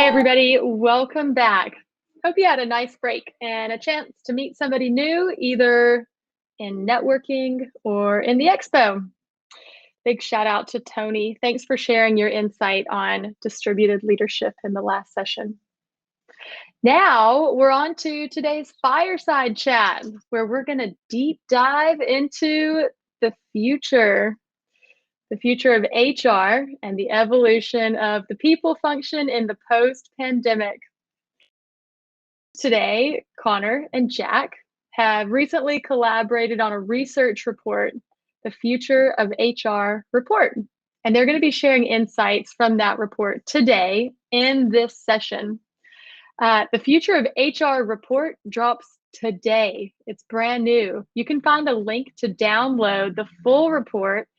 everybody, welcome back. Hope you had a nice break and a chance to meet somebody new, either in networking or in the expo. Big shout out to Tony. Thanks for sharing your insight on distributed leadership in the last session. Now we're on to today's fireside chat, where we're going to deep dive into the future of HR and the evolution of the people function in the post-pandemic. Today, Connor and Jack have recently collaborated on a research report, the Future of HR report, and they're going to be sharing insights from that report today in this session. The Future of HR report drops today. It's brand new. You can find a link to download the full report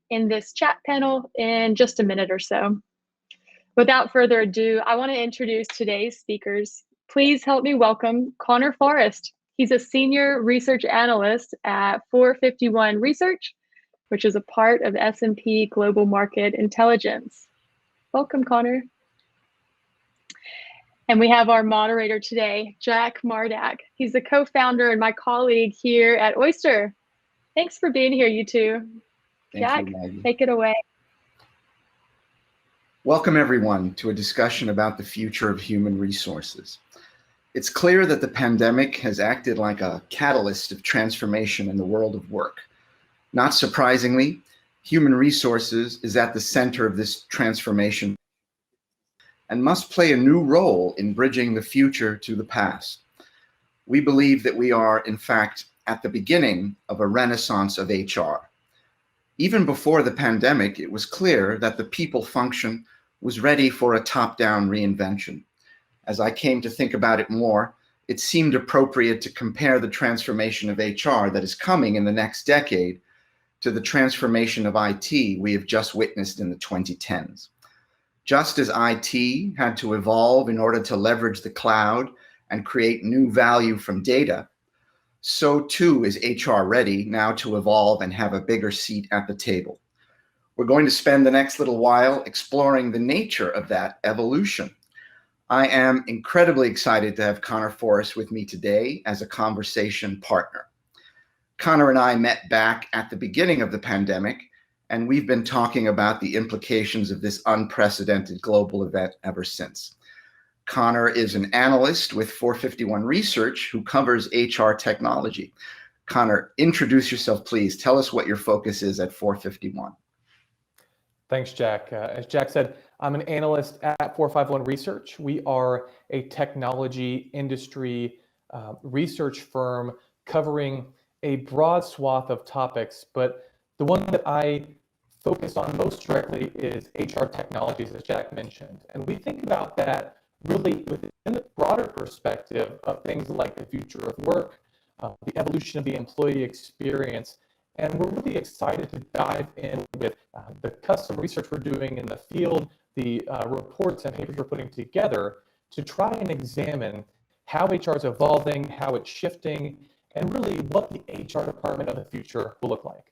in this chat panel in just a minute or so. Without further ado, I want to introduce today's speakers. Please help me welcome Connor Forrest. He's a senior research analyst at 451 Research, which is a part of S&P Global Market Intelligence. Welcome, Connor. And we have our moderator today, Jack Mardak. He's the co-founder and my colleague here at Oyster. Thanks for being here, you two. Jack, take it away. Welcome, everyone, to a discussion about the future of human resources. It's clear that the pandemic has acted like a catalyst of transformation in the world of work. Not surprisingly, human resources is at the center of this transformation and must play a new role in bridging the future to the past. We believe that we are, in fact, at the beginning of a renaissance of HR. Even before the pandemic, it was clear that the people function was ready for a top-down reinvention. As I came to think about it more, it seemed appropriate to compare the transformation of HR that is coming in the next decade to the transformation of IT we have just witnessed in the 2010s. Just as IT had to evolve in order to leverage the cloud and create new value from data, so too is HR ready now to evolve and have a bigger seat at the table. We're going to spend the next little while exploring the nature of that evolution. I am incredibly excited to have Connor Forrest with me today as a conversation partner. Connor and I met back at the beginning of the pandemic, and we've been talking about the implications of this unprecedented global event ever since. Connor is an analyst with 451 Research who covers HR technology. Connor, introduce yourself, please. Tell us what your focus is at 451. Thanks, Jack. As Jack said, I'm an analyst at 451 Research. We are a technology industry research firm covering a broad swath of topics, but the one that I focus on most directly is HR technologies, as Jack mentioned. And we think about that really within the broader perspective of things like the future of work, the evolution of the employee experience. And we're really excited to dive in with the custom research we're doing in the field, the reports and papers we're putting together to try and examine how HR is evolving, how it's shifting, and really what the HR department of the future will look like.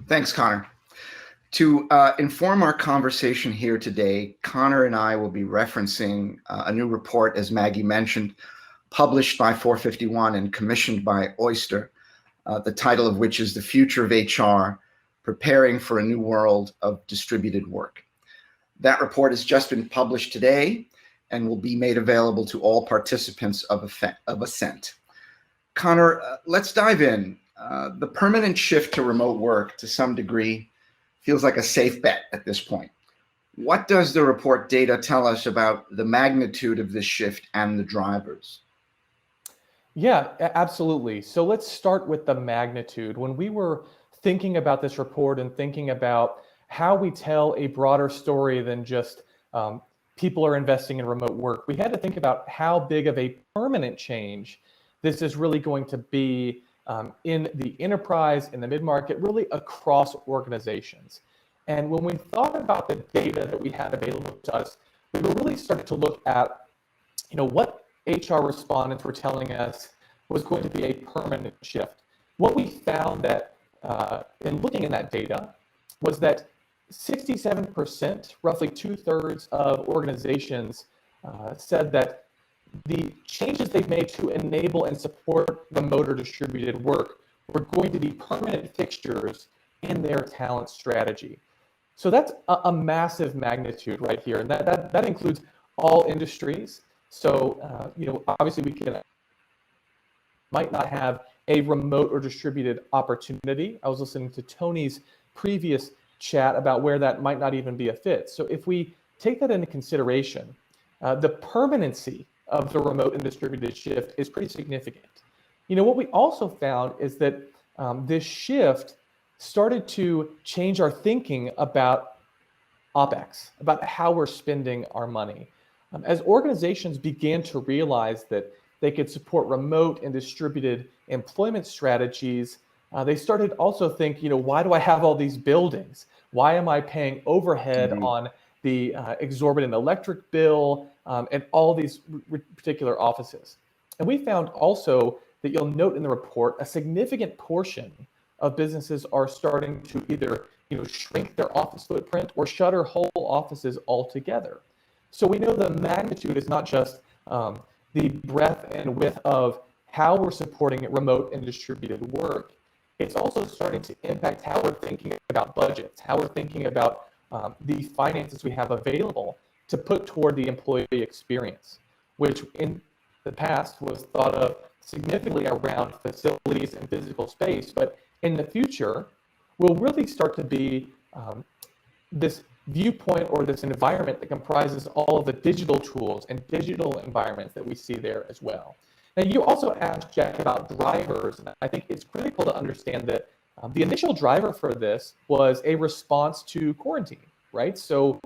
Thanks, Connor. To inform our conversation here today, Connor and I will be referencing a new report, as Maggie mentioned, published by 451 and commissioned by Oyster, the title of which is The Future of HR, Preparing for a New World of Distributed Work. That report has just been published today and will be made available to all participants of Ascent. Connor, let's dive in. The permanent shift to remote work, to some degree, feels like a safe bet at this point. What does the report data tell us about the magnitude of this shift and the drivers? Yeah, absolutely. So let's start with the magnitude. When we were thinking about this report and thinking about how we tell a broader story than just people are investing in remote work, we had to think about how big of a permanent change this is really going to be in the enterprise, in the mid-market, really across organizations. And when we thought about the data that we had available to us, we were really starting to look at, what HR respondents were telling us was going to be a permanent shift. what we found that in looking in that data was that 67%, roughly 2/3 of organizations said that the changes they've made to enable and support remote or distributed work were going to be permanent fixtures in their talent strategy. So that's a massive magnitude right here, and that includes all industries. So obviously we might not have a remote or distributed opportunity. I was listening to Tony's previous chat about where that might not even be a fit. So if we take that into consideration, the permanency of the remote and distributed shift is pretty significant. What we also found is that this shift started to change our thinking about OpEx, about how we're spending our money. As organizations began to realize that they could support remote and distributed employment strategies, they started also think, why do I have all these buildings? Why am I paying overhead on the exorbitant electric bill and all these particular offices? And we found also that you'll note in the report, a significant portion of businesses are starting to either shrink their office footprint or shutter whole offices altogether. So we know the magnitude is not just the breadth and width of how we're supporting remote and distributed work. It's also starting to impact how we're thinking about budgets, how we're thinking about the finances we have available to put toward the employee experience, which in the past was thought of significantly around facilities and physical space, but in the future will really start to be this viewpoint or this environment that comprises all of the digital tools and digital environments that we see there as well. Now, you also asked, Jack, about drivers, and I think it's critical to understand that the initial driver for this was a response to quarantine, right? So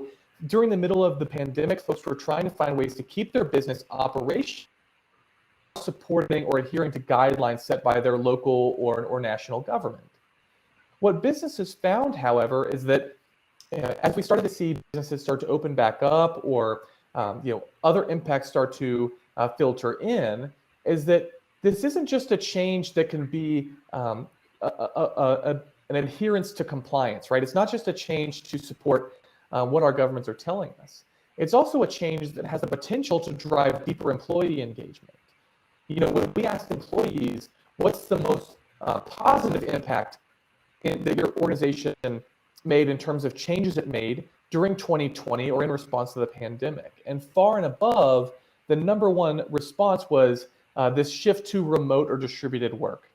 during the middle of the pandemic, folks were trying to find ways to keep their business operation, supporting or adhering to guidelines set by their local or national government. What businesses found, however, is that as we started to see businesses start to open back up or other impacts start to filter in, is that this isn't just a change that can be an adherence to compliance, right? It's not just a change to support what our governments are telling us. It's also a change that has the potential to drive deeper employee engagement. When we asked employees, what's the most positive impact that your organization made in terms of changes it made during 2020 or in response to the pandemic? And far and above, the number one response was this shift to remote or distributed work.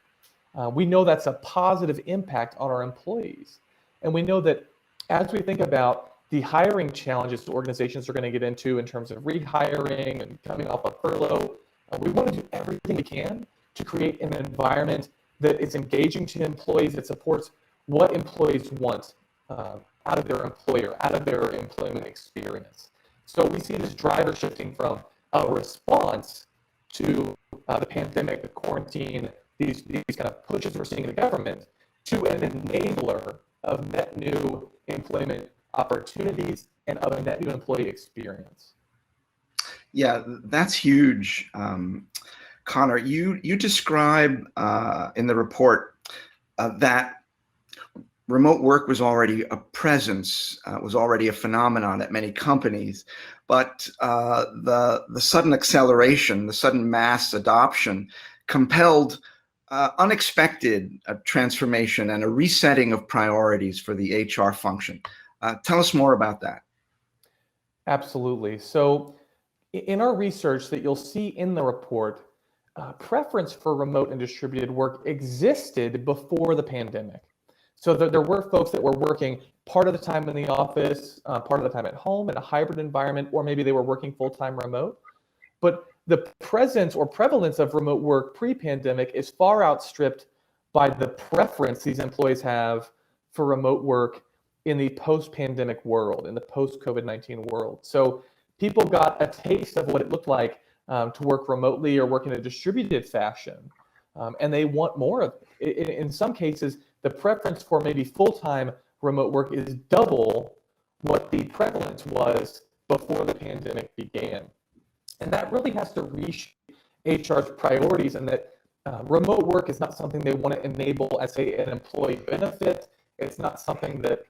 We know that's a positive impact on our employees. And we know that as we think about the hiring challenges organizations are going to get into in terms of rehiring and coming off a furlough, we want to do everything we can to create an environment that is engaging to employees, that supports what employees want out of their employer, out of their employment experience. So we see this driver shifting from a response to the pandemic, the quarantine, these kind of pushes we're seeing in the government, to an enabler of net new employment opportunities and of a net new employee experience. Yeah, that's huge. Connor, you describe in the report that remote work was already a presence, was already a phenomenon at many companies, but the sudden acceleration, the sudden mass adoption compelled unexpected transformation and a resetting of priorities for the HR function. Tell us more about that. Absolutely. So in our research that you'll see in the report, preference for remote and distributed work existed before the pandemic. So there were folks that were working part of the time in the office, part of the time at home in a hybrid environment, or maybe they were working full-time remote. But the presence or prevalence of remote work pre-pandemic is far outstripped by the preference these employees have for remote work in the post-pandemic world, in the post-COVID-19 world. So people got a taste of what it looked like to work remotely or work in a distributed fashion, and they want more of it. In some cases, the preference for maybe full-time remote work is double what the prevalence was before the pandemic began. And that really has to reshape HR's priorities, and that remote work is not something they want to enable as an employee benefit. It's not something that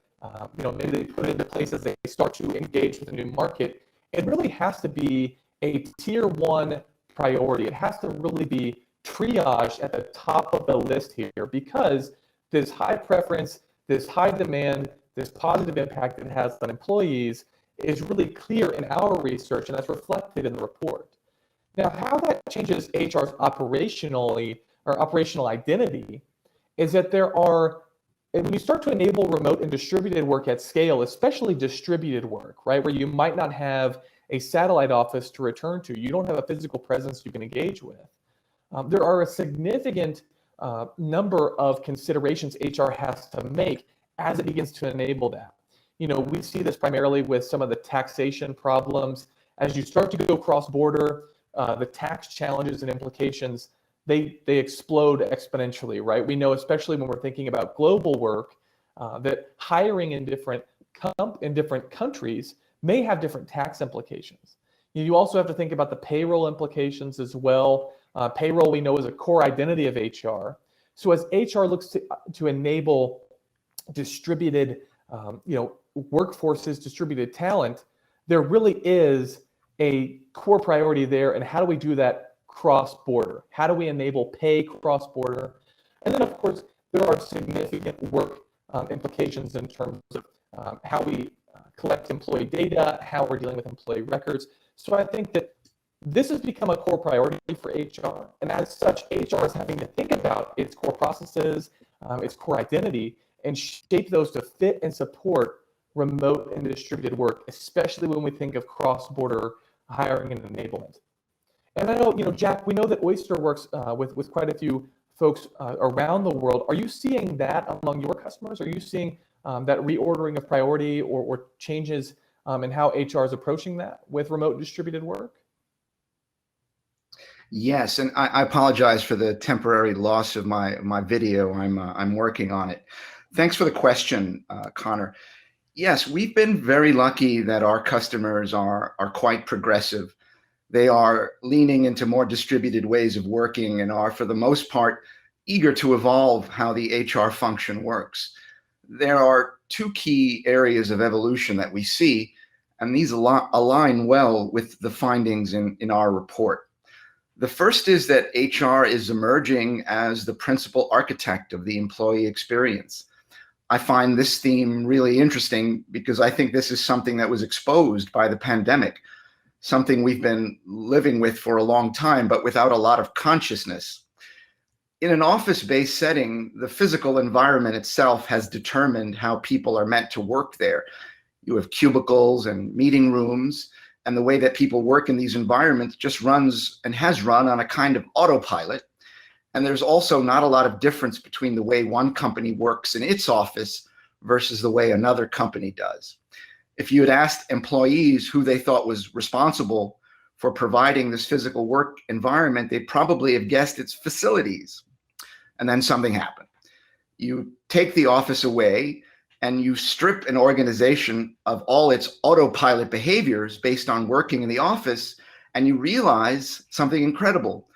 maybe they put into place as they start to engage with a new market. It really has to be a tier one priority. It has to really be triaged at the top of the list here, because this high preference, this high demand, this positive impact it has on employees is really clear in our research, and that's reflected in the report. Now, how that changes HR's operational identity is that when you start to enable remote and distributed work at scale, especially distributed work, right, where you might not have a satellite office to return to, you don't have a physical presence you can engage with. There are a significant number of considerations HR has to make as it begins to enable that. We see this primarily with some of the taxation problems. As you start to go cross-border, the tax challenges and implications, they explode exponentially, right? We know, especially when we're thinking about global work, that hiring in different countries may have different tax implications. You also have to think about the payroll implications as well. Payroll, we know, is a core identity of HR. So as HR looks to enable distributed workforces, distributed talent, there really is a core priority there. And how do we do that cross-border? How do we enable pay cross-border? And then, of course, there are significant work implications in terms of how we collect employee data, how we're dealing with employee records. So I think that this has become a core priority for HR. And as such, HR is having to think about its core processes, its core identity, and shape those to fit and support remote and distributed work, especially when we think of cross-border hiring and enablement. And I know, Jack, we know that Oyster works with quite a few folks around the world. Are you seeing that among your customers? Are you seeing that reordering of priority or changes in how HR is approaching that with remote distributed work? Yes, and I apologize for the temporary loss of my video. I'm working on it. Thanks for the question, Connor. Yes, we've been very lucky that our customers are quite progressive. They are leaning into more distributed ways of working and are, for the most part, eager to evolve how the HR function works. There are two key areas of evolution that we see, and these align well with the findings in our report. The first is that HR is emerging as the principal architect of the employee experience. I find this theme really interesting because I think this is something that was exposed by the pandemic, something we've been living with for a long time, but without a lot of consciousness. In an office-based setting, the physical environment itself has determined how people are meant to work there. You have cubicles and meeting rooms, and the way that people work in these environments just runs and has run on a kind of autopilot. And there's also not a lot of difference between the way one company works in its office versus the way another company does. If you had asked employees who they thought was responsible for providing this physical work environment, they'd probably have guessed it's facilities. And then something happened. You take the office away and you strip an organization of all its autopilot behaviors based on working in the office, and you realize something incredible.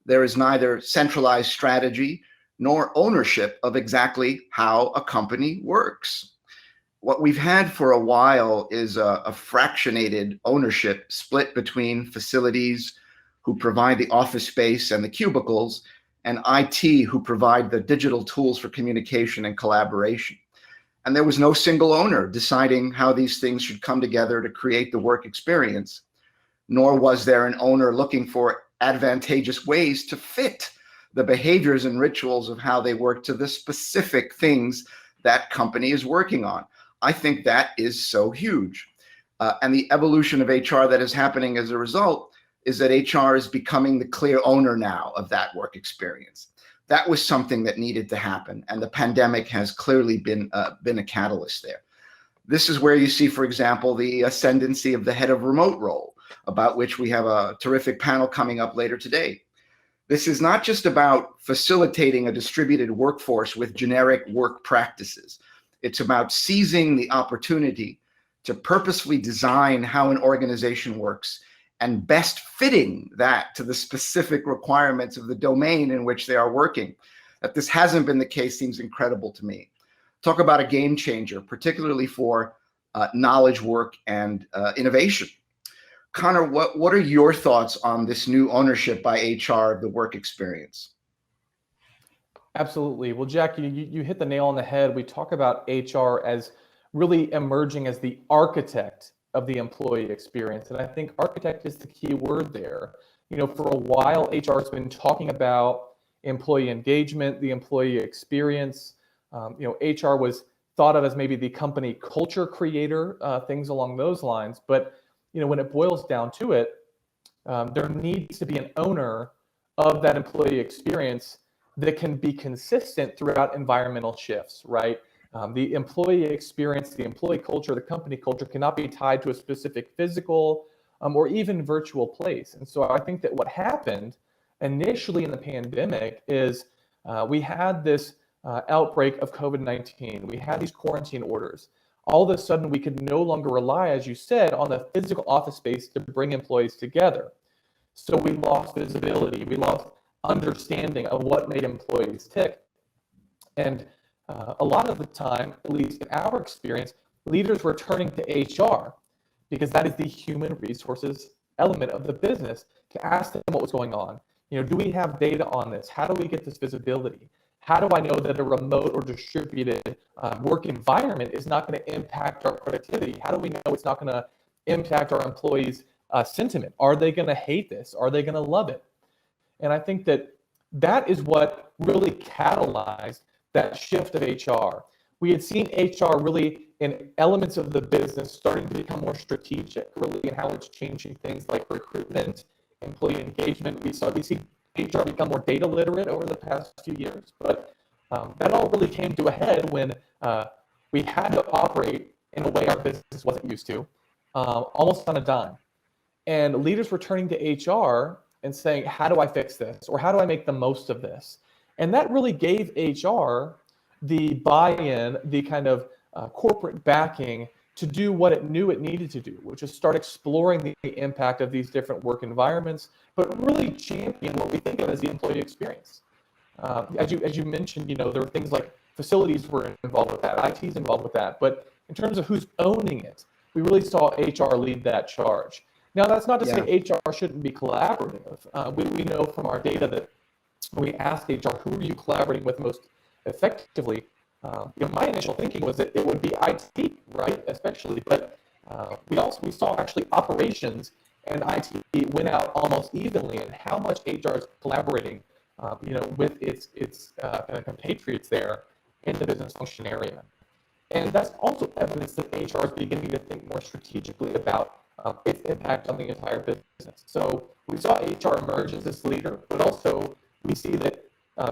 There is neither centralized strategy nor ownership of exactly how a company works. What we've had for a while is a fractionated ownership split between facilities who provide the office space and the cubicles, and IT who provide the digital tools for communication and collaboration. And there was no single owner deciding how these things should come together to create the work experience, nor was there an owner looking for advantageous ways to fit the behaviors and rituals of how they work to the specific things that company is working on. I think that is so huge. And the evolution of HR that is happening as a result is that HR is becoming the clear owner now of that work experience. That was something that needed to happen, and the pandemic has clearly been a catalyst there. This is where you see, for example, the ascendancy of the head of remote role, about which we have a terrific panel coming up later today. This is not just about facilitating a distributed workforce with generic work practices. It's about seizing the opportunity to purposefully design how an organization works and best fitting that to the specific requirements of the domain in which they are working. That this hasn't been the case seems incredible to me. Talk about a game changer, particularly for knowledge work and innovation. Connor, what are your thoughts on this new ownership by HR of the work experience? Absolutely. Well, Jack, you hit the nail on the head. We talk about HR as really emerging as the architect of the employee experience. And I think architect is the key word there. For a while, HR has been talking about employee engagement, the employee experience. HR was thought of as maybe the company culture creator, things along those lines. But when it boils down to it, there needs to be an owner of that employee experience that can be consistent throughout environmental shifts, right? The employee experience, the employee culture, the company culture cannot be tied to a specific physical or even virtual place. And so I think that what happened initially in the pandemic is we had this outbreak of COVID-19. We had these quarantine orders. All of a sudden, we could no longer rely, as you said, on the physical office space to bring employees together. So we lost visibility. We lost understanding of what made employees tick. And a lot of the time, at least in our experience, leaders were turning to HR because that is the human resources element of the business to ask them what was going on. Do we have data on this? How do we get this visibility? How do I know that a remote or distributed work environment is not going to impact our productivity? How do we know it's not going to impact our employees' sentiment? Are they going to hate this? Are they going to love it? And I think that is what really catalyzed that shift of HR. We had seen HR really in elements of the business starting to become more strategic, really in how it's changing things like recruitment, employee engagement. We see HR become more data literate over the past few years, but that all really came to a head when we had to operate in a way our business wasn't used to, almost on a dime. And leaders were turning to HR and saying, how do I fix this? Or how do I make the most of this? And that really gave HR the buy-in, the kind of corporate backing to do what it knew it needed to do, which is start exploring the impact of these different work environments, but really champion what we think of as the employee experience. As you mentioned, there were things like facilities were involved with that, IT's involved with that, but in terms of who's owning it, we really saw HR lead that charge. Now, that's not to say HR shouldn't be collaborative. We know from our data that when we asked HR, who are you collaborating with most effectively? My initial thinking was that it would be IT, right, especially, but we saw actually operations and IT went out almost evenly in how much HR is collaborating, with its kind of compatriots there in the business function area. And that's also evidence that HR is beginning to think more strategically about its impact on the entire business. So we saw HR emerge as this leader, but also we see that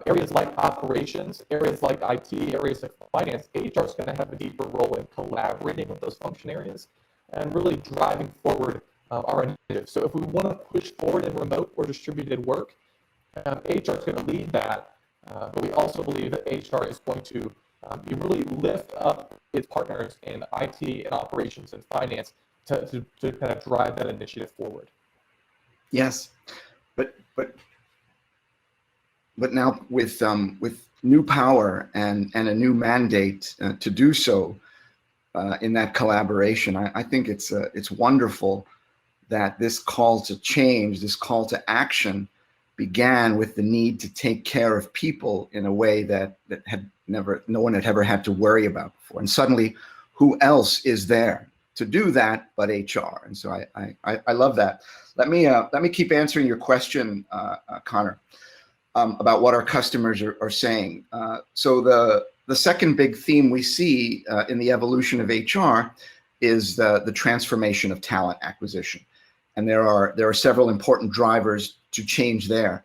areas like operations, areas like IT, areas like finance, HR is going to have a deeper role in collaborating with those function areas and really driving forward our initiatives. So if we want to push forward in remote or distributed work, HR is going to lead that, but we also believe that HR is going to really lift up its partners in IT and operations and finance to kind of drive that initiative forward. Yes, but now with new power and a new mandate to do so in that collaboration, I think it's wonderful that this call to change, this call to action, began with the need to take care of people in a way that no one had ever had to worry about before. And suddenly, who else is there to do that but HR? And so I love that. Let me keep answering your question, Connor, about what our customers are saying. So the second big theme we see in the evolution of HR is the transformation of talent acquisition. And there are several important drivers to change there.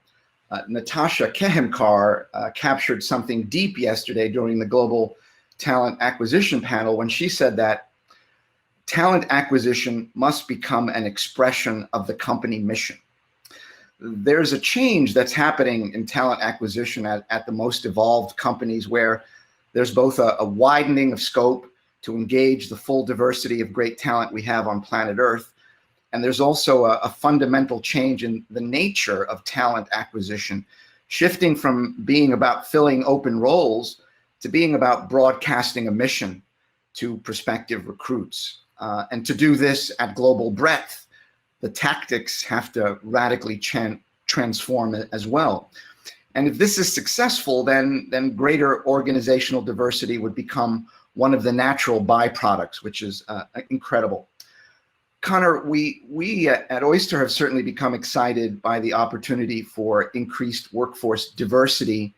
Natasha Kehemkar captured something deep yesterday during the Global Talent Acquisition panel when she said that talent acquisition must become an expression of the company mission. There's a change that's happening in talent acquisition at the most evolved companies, where there's both a widening of scope to engage the full diversity of great talent we have on planet Earth, And there's also a fundamental change in the nature of talent acquisition, shifting from being about filling open roles to being about broadcasting a mission to prospective recruits. And to do this at global breadth, the tactics have to radically transform as well. And if this is successful, then greater organizational diversity would become one of the natural byproducts, which is incredible. Connor, we at Oyster have certainly become excited by the opportunity for increased workforce diversity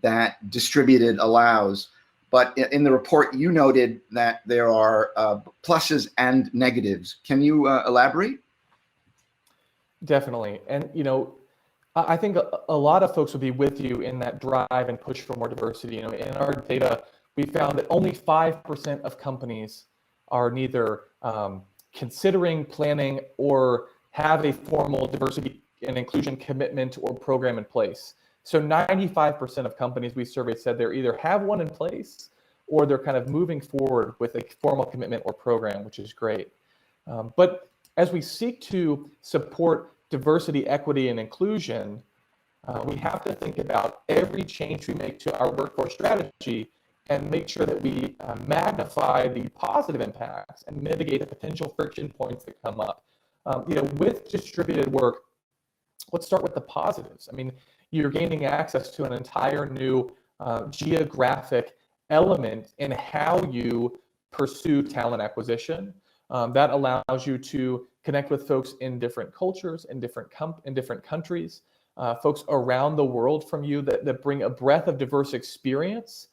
that distributed allows. But in the report, you noted that there are pluses and negatives. Can you elaborate? Definitely. And, I think a lot of folks will be with you in that drive and push for more diversity. In our data, we found that only 5% of companies are neither considering, planning, or have a formal diversity and inclusion commitment or program in place. So 95% of companies we surveyed said they either have one in place or they're kind of moving forward with a formal commitment or program, which is great. But as we seek to support diversity, equity, and inclusion, we have to think about every change we make to our workforce strategy and make sure that we magnify the positive impacts and mitigate the potential friction points that come up. With distributed work, let's start with the positives. I mean, you're gaining access to an entire new geographic element in how you pursue talent acquisition. That allows you to connect with folks in different cultures, in different countries, folks around the world from you that bring a breadth of diverse experience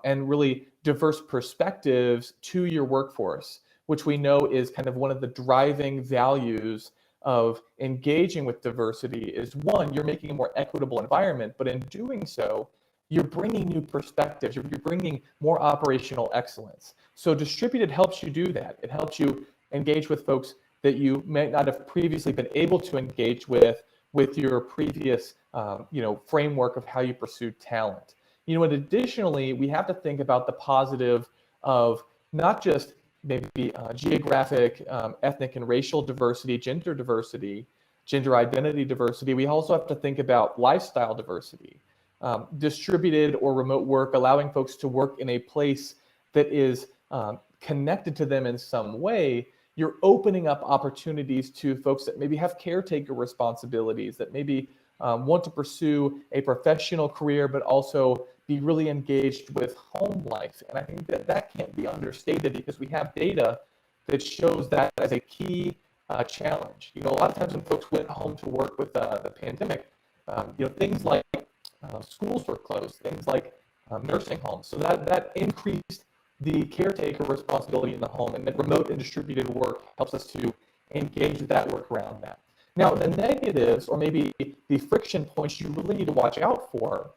and really diverse perspectives to your workforce, which we know is kind of one of the driving values of engaging with diversity. Is one, you're making a more equitable environment, but in doing so, you're bringing new perspectives, you're bringing more operational excellence. So distributed helps you do that. It helps you engage with folks that you may not have previously been able to engage with your previous framework of how you pursue talent. And additionally, we have to think about the positive of not just maybe geographic, ethnic and racial diversity, gender identity diversity. We also have to think about lifestyle diversity. Distributed or remote work, allowing folks to work in a place that is connected to them in some way. You're opening up opportunities to folks that maybe have caretaker responsibilities, that maybe want to pursue a professional career, but also be really engaged with home life. And I think that can't be understated because we have data that shows that as a key challenge. A lot of times when folks went home to work with the pandemic, things like schools were closed, things like nursing homes. So that increased the caretaker responsibility in the home, and that remote and distributed work helps us to engage with that work around that. Now, the negatives, or maybe the friction points you really need to watch out for,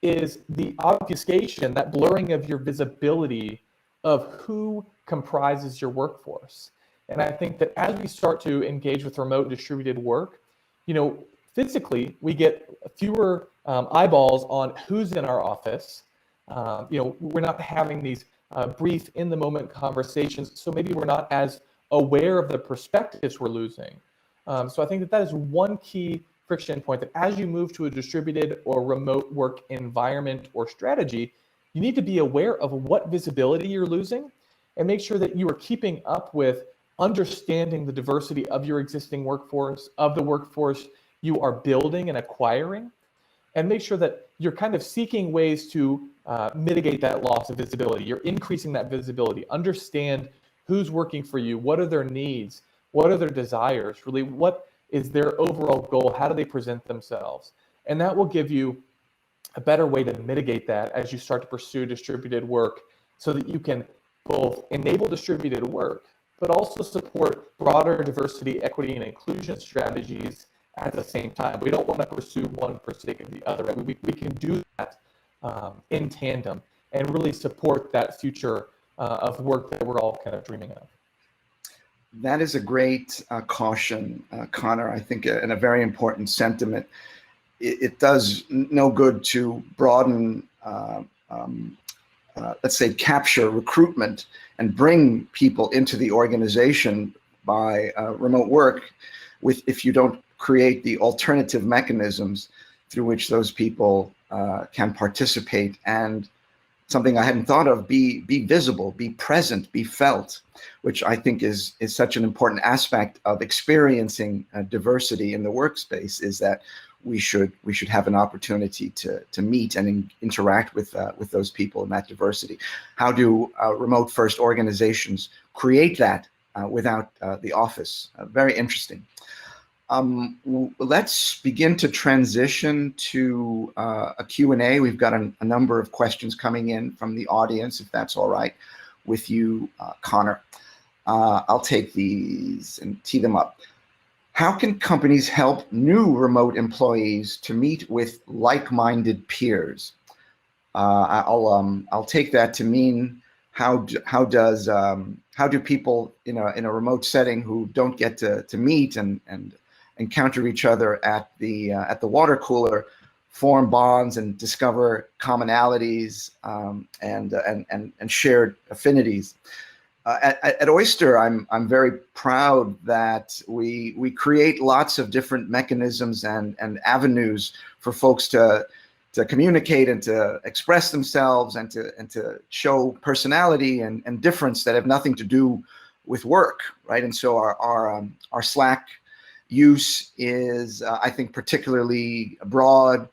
is the obfuscation, that blurring of your visibility of who comprises your workforce. And I think that as we start to engage with remote distributed work, physically we get fewer eyeballs on who's in our office. We're not having these brief in the moment conversations, so maybe we're not as aware of the perspectives we're losing. So I think that is one key friction point, that as you move to a distributed or remote work environment or strategy, you need to be aware of what visibility you're losing and make sure that you are keeping up with understanding the diversity of your existing workforce, of the workforce you are building and acquiring, and make sure that you're kind of seeking ways to mitigate that loss of visibility. You're increasing that visibility. Understand who's working for you, what are their needs, what are their desires, really what is their overall goal, how do they present themselves? And that will give you a better way to mitigate that as you start to pursue distributed work, so that you can both enable distributed work, but also support broader diversity, equity, and inclusion strategies at the same time. We don't want to pursue one for sake of the other. Right? We can do that in tandem and really support that future of work that we're all kind of dreaming of. That is a great caution, Connor, I think, and a very important sentiment. It does no good to broaden, let's say, capture recruitment and bring people into the organization by remote work if you don't create the alternative mechanisms through which those people can participate and, something I hadn't thought of, be visible, be present, be felt, which I think is such an important aspect of experiencing diversity in the workspace, is that we should have an opportunity to meet and interact with those people and that diversity. How do remote first organizations create that without the office? Very interesting. Let's begin to transition to a Q&A. We've got a number of questions coming in from the audience, if that's all right with you, Connor. I'll take these and tee them up. How can companies help new remote employees to meet with like-minded peers? I'll take that to mean how do people in a remote setting who don't get to meet and encounter each other at the water cooler form bonds and discover commonalities and shared affinities? At Oyster, I'm very proud that we create lots of different mechanisms and avenues for folks to communicate and to express themselves and to show personality and difference that have nothing to do with work, right? And so our Slack use is, I think, particularly broad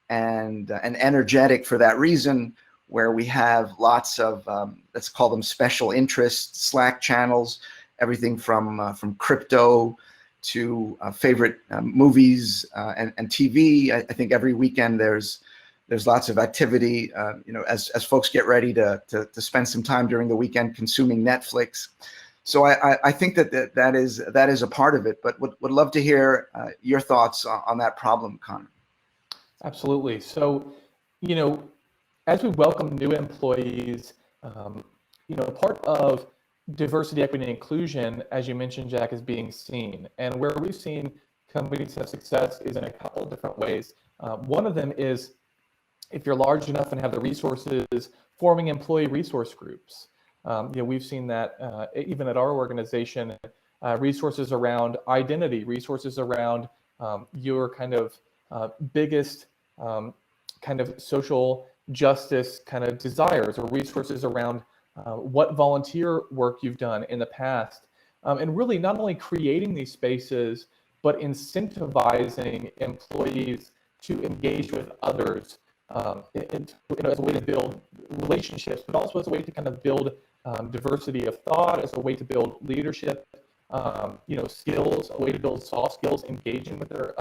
and energetic for that reason, where we have lots of let's call them special interest Slack channels, everything from crypto to favorite movies and TV. I think every weekend there's lots of activity, as folks get ready to spend some time during the weekend consuming Netflix. So I think that is a part of it, but would love to hear your thoughts on that problem, Connor. Absolutely. So, as we welcome new employees, part of diversity, equity, and inclusion, as you mentioned, Jack, is being seen. And where we've seen companies have success is in a couple of different ways. One of them is, if you're large enough and have the resources, forming employee resource groups. We've seen that even at our organization, resources around identity, resources around your kind of biggest kind of social justice kind of desires, or resources around what volunteer work you've done in the past. And really not only creating these spaces, but incentivizing employees to engage with others as a way to build relationships, but also as a way to kind of build diversity of thought, as a way to build leadership, skills, a way to build soft skills, engaging with their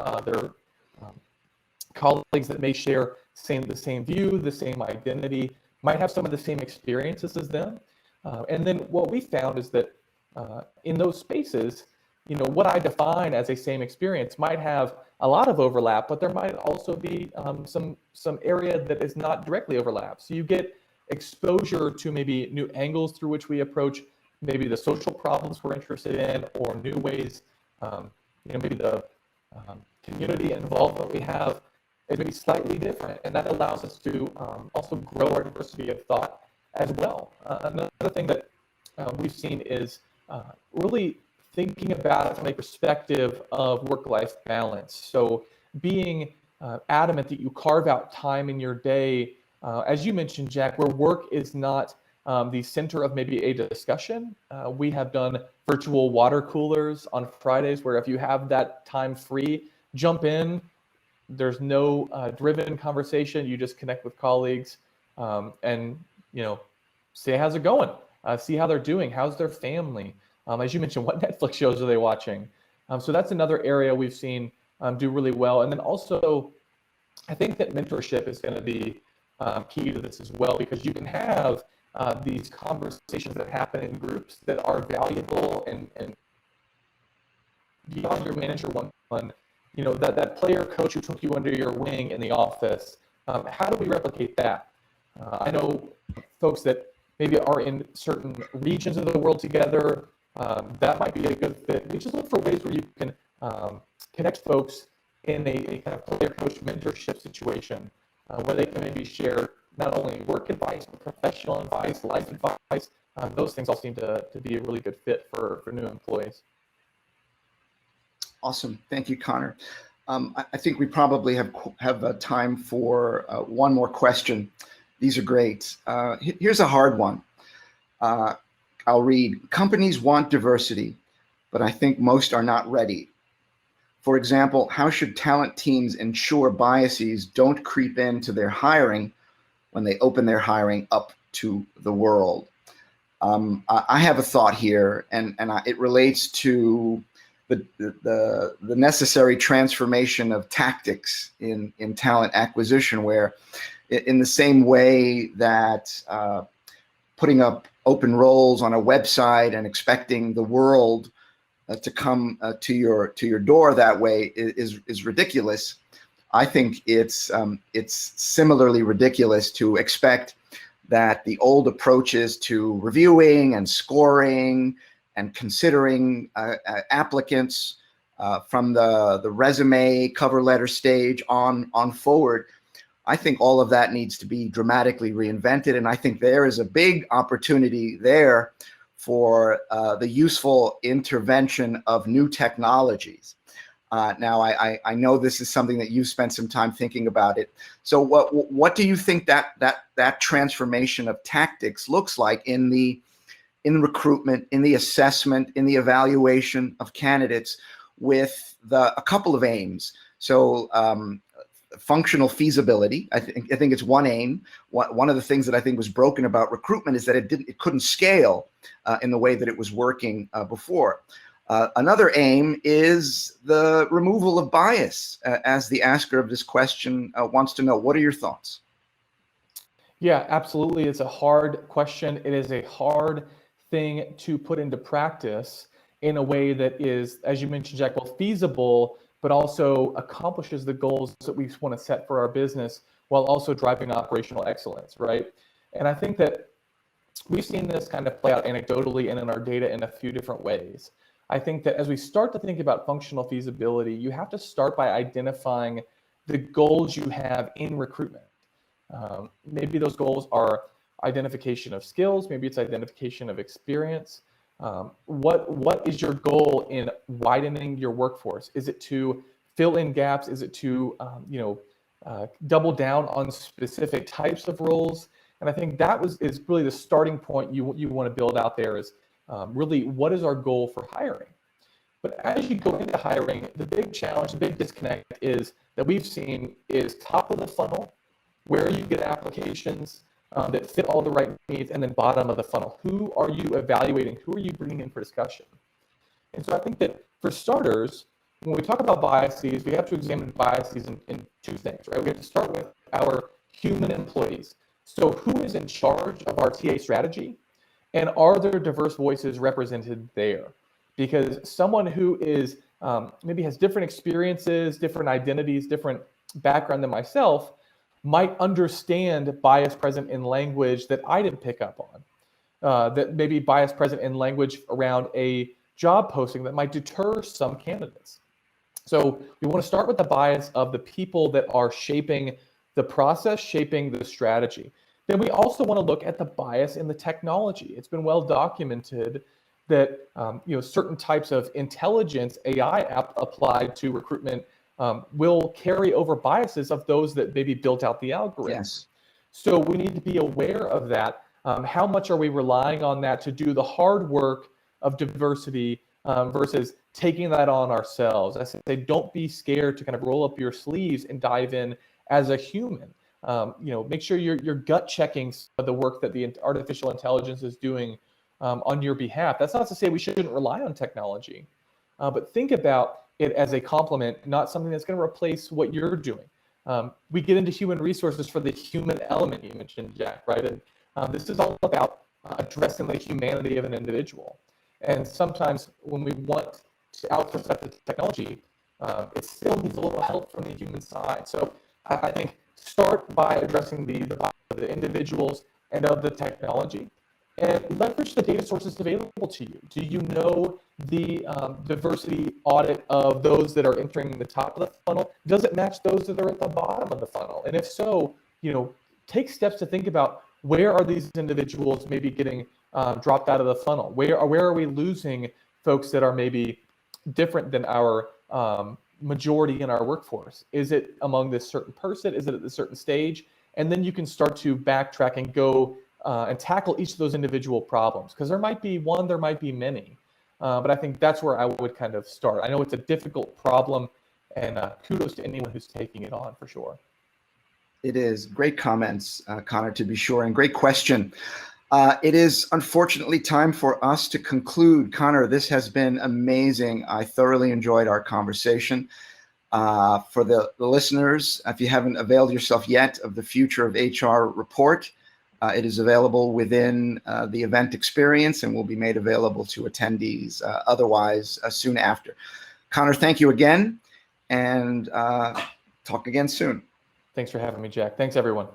colleagues that may share the same view, the same identity, might have some of the same experiences as them. And then what we found is that in those spaces, what I define as a same experience might have a lot of overlap, but there might also be some area that is not directly overlap. So you get exposure to maybe new angles through which we approach maybe the social problems we're interested in, or new ways, maybe the community involvement we have is maybe slightly different, and that allows us to also grow our diversity of thought as well. Another thing that we've seen is really thinking about it from a perspective of work-life balance. So being adamant that you carve out time in your day, as you mentioned, Jack, where work is not the center of maybe a discussion. We have done virtual water coolers on Fridays, where if you have that time free, jump in. There's no driven conversation. You just connect with colleagues and say how's it going, see how they're doing, how's their family. As you mentioned, what Netflix shows are they watching? So that's another area we've seen do really well. And then also, I think that mentorship is going to be key to this as well, because you can have these conversations that happen in groups that are valuable and beyond your manager one-on-one. That player coach who took you under your wing in the office. How do we replicate that? I know folks that maybe are in certain regions of the world together. That might be a good fit. We just look for ways where you can connect folks in a kind of player coach mentorship situation where they can maybe share not only work advice, but professional advice, life advice. Those things all seem to be a really good fit for new employees. Awesome. Thank you, Connor. I think we probably have time for one more question. These are great. Here's a hard one. I'll read. Companies want diversity, but I think most are not ready. For example, how should talent teams ensure biases don't creep into their hiring when they open their hiring up to the world? I have a thought here, and it relates to the necessary transformation of tactics in talent acquisition, where in the same way that putting up open roles on a website and expecting the world to come to your door that way is ridiculous. I think it's similarly ridiculous to expect that the old approaches to reviewing and scoring and considering applicants from the resume, cover letter stage on forward, I think all of that needs to be dramatically reinvented. And I think there is a big opportunity there for the useful intervention of new technologies. Now, I know this is something that you've spent some time thinking about it. So what do you think that transformation of tactics looks like in recruitment, in the assessment, in the evaluation of candidates, with a couple of aims? So functional feasibility, I think it's one aim. One of the things that I think was broken about recruitment is that it couldn't scale in the way that it was working before. Another aim is the removal of bias, as the asker of this question wants to know. What are your thoughts? Yeah, absolutely. It's a hard question. It is a hard thing to put into practice in a way that is, as you mentioned, Jack, both feasible, but also accomplishes the goals that we want to set for our business while also driving operational excellence, right? And I think that we've seen this kind of play out anecdotally and in our data in a few different ways. I think that as we start to think about functional feasibility, you have to start by identifying the goals you have in recruitment. Maybe those goals are identification of skills, maybe it's identification of experience. What is your goal in widening your workforce? Is it to fill in gaps? Is it to double down on specific types of roles? And I think that is really the starting point you want to build out there is really what is our goal for hiring? But as you go into hiring, the big challenge, the big disconnect is that we've seen is top of the funnel, where you get applications that fit all the right needs, and then bottom of the funnel. Who are you evaluating? Who are you bringing in for discussion? And so I think that for starters, when we talk about biases, we have to examine biases in two things, right? We have to start with our human employees. So who is in charge of our TA strategy? And are there diverse voices represented there? Because someone who is maybe has different experiences, different identities, different background than myself might understand bias present in language that I didn't pick up on, that maybe bias present in language around a job posting that might deter some candidates. So we want to start with the bias of the people that are shaping the process, shaping the strategy. Then we also want to look at the bias in the technology. It's been well documented that certain types of intelligence AI app applied to recruitment will carry over biases of those that maybe built out the algorithm. Yes. So we need to be aware of that. How much are we relying on that to do the hard work of diversity versus taking that on ourselves? I say, don't be scared to kind of roll up your sleeves and dive in as a human. Make sure you're gut checking the work that the artificial intelligence is doing on your behalf. That's not to say we shouldn't rely on technology, but think about it as a complement, not something that's going to replace what you're doing. We get into human resources for the human element you mentioned, Jack, right? And this is all about addressing the humanity of an individual. And sometimes when we want to outsource that to technology, it still needs a little help from the human side. So I think start by addressing the individuals and of the technology, and leverage the data sources available to you. Do you know the diversity audit of those that are entering the top of the funnel? Does it match those that are at the bottom of the funnel? And if so, take steps to think about where are these individuals maybe getting dropped out of the funnel? Where are we losing folks that are maybe different than our majority in our workforce? Is it among this certain person? Is it at a certain stage? And then you can start to backtrack and go and tackle each of those individual problems, because there might be one, there might be many. But I think that's where I would kind of start. I know it's a difficult problem, and kudos to anyone who's taking it on, for sure. It is. Great comments, Connor, to be sure, and great question. It is unfortunately time for us to conclude. Connor, this has been amazing. I thoroughly enjoyed our conversation. For the listeners, if you haven't availed yourself yet of the Future of HR report, it is available within the event experience and will be made available to attendees otherwise soon after. Connor, thank you again, and talk again soon. Thanks for having me, Jack. Thanks, everyone.